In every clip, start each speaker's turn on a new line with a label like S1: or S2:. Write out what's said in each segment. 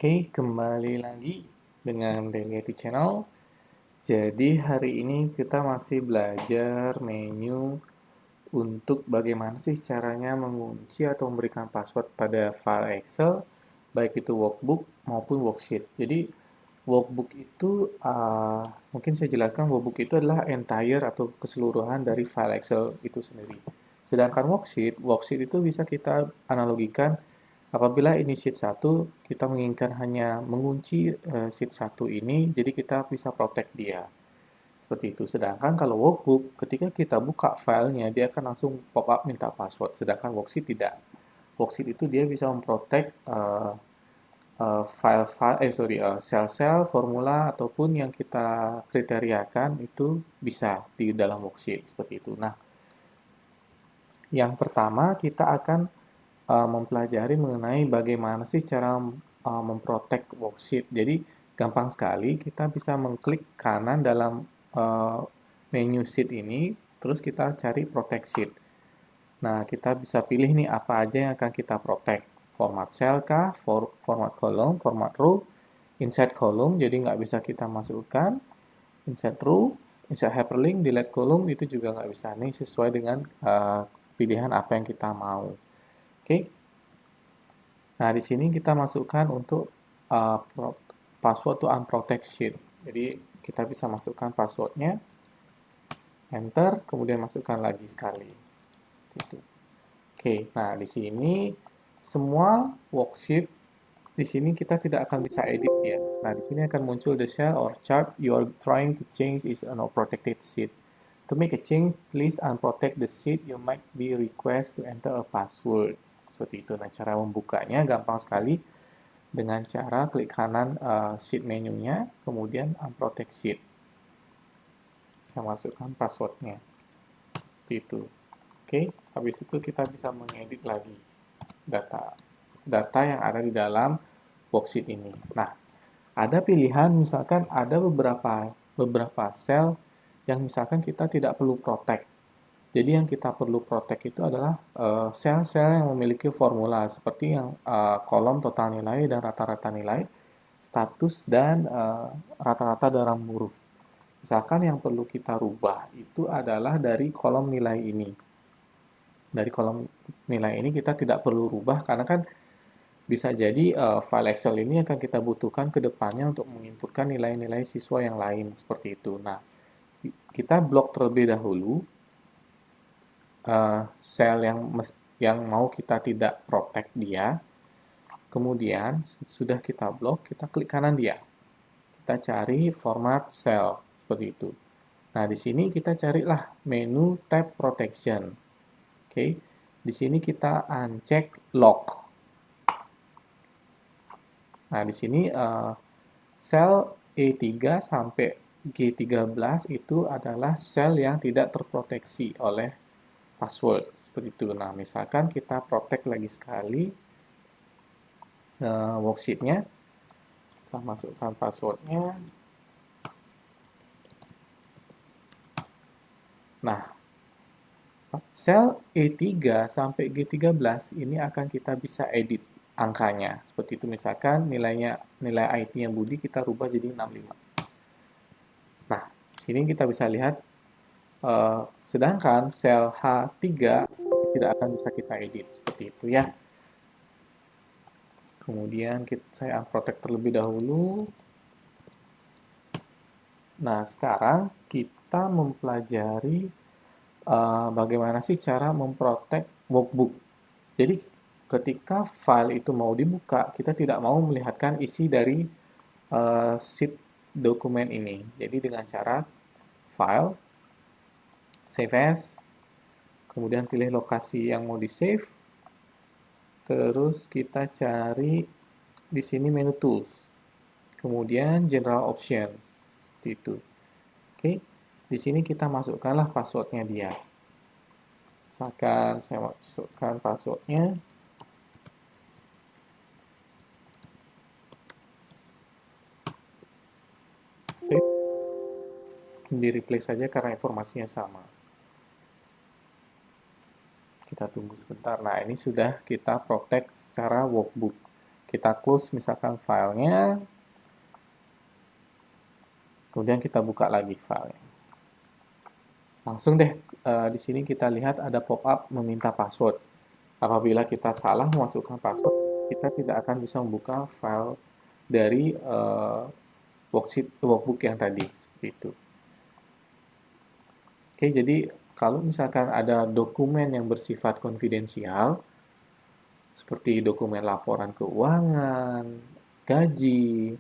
S1: Oke, kembali lagi dengan Daily IT Channel. Jadi hari ini kita masih belajar menu untuk bagaimana sih caranya mengunci atau memberikan password pada file Excel, baik itu workbook maupun worksheet. Jadi workbook itu mungkin saya jelaskan, workbook itu adalah entire atau keseluruhan dari file Excel itu sendiri. Sedangkan worksheet itu bisa kita analogikan apabila ini sheet 1, kita menginginkan hanya mengunci sheet 1 ini, jadi kita bisa protect dia. Seperti itu. Sedangkan kalau workbook, ketika kita buka filenya, dia akan langsung pop up minta password. Sedangkan worksheet tidak. Worksheet itu dia bisa memprotect sel-sel, formula, ataupun yang kita kriteriakan itu bisa di dalam worksheet. Seperti itu. Nah, yang pertama kita akan mempelajari mengenai bagaimana sih cara memprotek worksheet. Jadi gampang sekali, kita bisa mengklik kanan dalam uh, menu sheet ini, terus kita cari protect sheet. Nah, kita bisa pilih nih apa aja yang akan kita protect. Format cell kah, format column, format row, insert column, jadi nggak bisa kita masukkan, insert row, insert hyperlink, delete column, itu juga nggak bisa. Nih sesuai dengan pilihan apa yang kita mau. Oke. Nah, di sini kita masukkan untuk uh, password to unprotect sheet. Jadi, kita bisa masukkan passwordnya, enter, kemudian masukkan lagi sekali. Gitu. Oke, nah di sini semua worksheet, di sini kita tidak akan bisa edit ya. Nah, di sini akan muncul the cell or chart you are trying to change is an unprotected sheet. To make a change, please unprotect the sheet. You might be request to enter a password. Seperti itu. Nah, cara membukanya gampang sekali dengan cara klik kanan sheet menunya, kemudian unprotect sheet. Saya masukkan passwordnya. Seperti itu. Oke, habis itu kita bisa mengedit lagi data yang ada di dalam worksheet ini. Nah, ada pilihan misalkan ada beberapa sel yang misalkan kita tidak perlu protect. Jadi yang kita perlu protect itu adalah sel-sel yang memiliki formula seperti yang kolom total nilai dan rata-rata nilai, status, dan rata-rata dalam huruf. Misalkan yang perlu kita rubah itu adalah dari kolom nilai ini. Dari kolom nilai ini kita tidak perlu rubah karena kan bisa jadi file Excel ini akan kita butuhkan ke depannya untuk menginputkan nilai-nilai siswa yang lain seperti itu. Nah, kita blok terlebih dahulu sel yang mau kita tidak protect dia. Kemudian sudah kita blok, kita klik kanan dia. Kita cari format cell seperti itu. Nah, di sini kita carilah menu tab protection. Oke. Di sini kita uncheck lock. Nah, di sini sel E3 sampai G13 itu adalah sel yang tidak terproteksi oleh password. Seperti itu. Nah, misalkan kita protect lagi sekali worksheet-nya, kita masukkan passwordnya. Nah, sel E3 sampai G13 ini akan kita bisa edit angkanya. Seperti itu, misalkan nilai IT-nya Budi kita rubah jadi 65. Nah, sini kita bisa lihat, sedangkan sel H3 tidak akan bisa kita edit. Seperti itu ya. Kemudian saya unprotect terlebih dahulu. Nah, sekarang kita mempelajari bagaimana sih cara memprotek workbook. Jadi, ketika file itu mau dibuka, kita tidak mau melihatkan isi dari sheet dokumen ini. Jadi, dengan cara file, save as, kemudian pilih lokasi yang mau di-save, terus kita cari di sini menu tools, kemudian general option, seperti itu. Oke, di sini kita masukkanlah passwordnya dia. Misalkan saya masukkan passwordnya. Save. Di replace saja karena informasinya sama. Kita tunggu sebentar. Nah, ini sudah kita protect secara workbook. kita close misalkan filenya, kemudian kita buka lagi filenya. Langsung deh, di sini kita lihat ada pop-up meminta password. Apabila kita salah memasukkan password, kita tidak akan bisa membuka file dari workbook yang tadi, seperti itu. Oke, jadi kalau misalkan ada dokumen yang bersifat konfidensial, seperti dokumen laporan keuangan, gaji,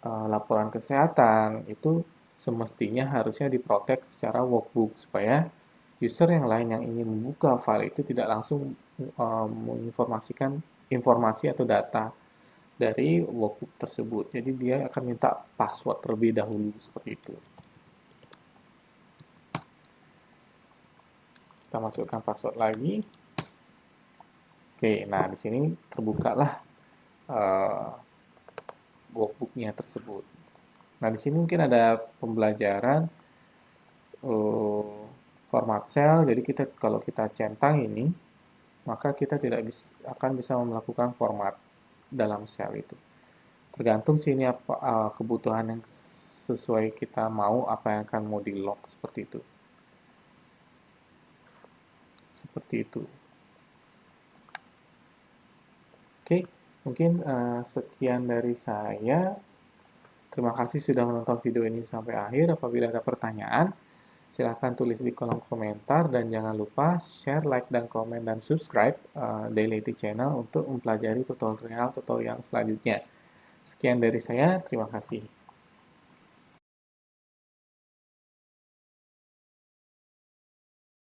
S1: laporan kesehatan, itu semestinya harusnya diprotek secara workbook supaya user yang lain yang ingin membuka file itu tidak langsung menginformasikan informasi atau data dari workbook tersebut. Jadi dia akan minta password terlebih dahulu seperti itu. Kita masukkan password lagi. Oke, nah di sini terbukalah workbooknya tersebut. Nah di sini mungkin ada pembelajaran format cell. Jadi kalau kita centang ini, maka kita tidak akan bisa melakukan format dalam sel itu. Tergantung sini apa kebutuhan yang sesuai kita mau, apa yang akan mau di lock seperti itu. Seperti itu. Oke, mungkin sekian dari saya. Terima kasih sudah menonton video ini sampai akhir. Apabila ada pertanyaan, silahkan tulis di kolom komentar dan jangan lupa share, like, dan komen dan subscribe Daily IT Channel untuk mempelajari tutorial-tutorial selanjutnya. Sekian dari saya, terima kasih.